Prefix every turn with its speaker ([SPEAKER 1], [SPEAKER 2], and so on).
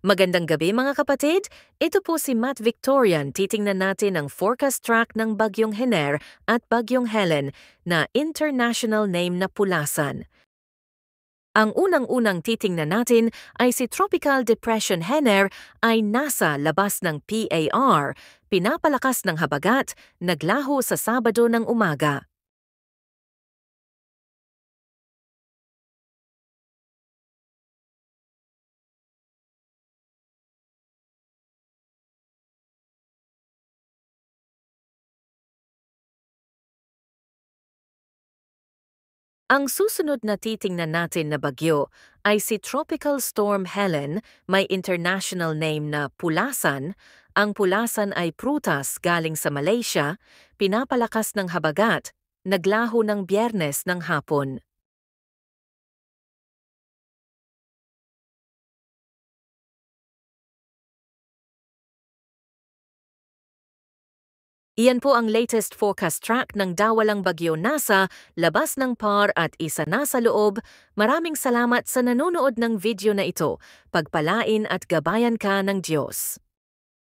[SPEAKER 1] Magandang gabi mga kapatid. Ito po si Matt Victorian. Titingnan natin ang forecast track ng Bagyong Hener at Bagyong Helen na international name na Pulasan. Ang unang-unang titingnan natin ay si Tropical Depression Hener ay nasa labas ng PAR, pinapalakas ng habagat, naglaho sa Sabado ng umaga. Ang susunod na titingnan natin na bagyo ay si Tropical Storm Helen, may international name na Pulasan. Ang pulasan ay prutas galing sa Malaysia, pinapalakas ng habagat, naglaho ng Biyernes ng hapon. Iyan po ang latest forecast track ng dawalang bagyo nasa labas ng PAR at isa na sa loob. Maraming salamat sa nanonood ng video na ito. Pagpalain at gabayan ka ng Diyos.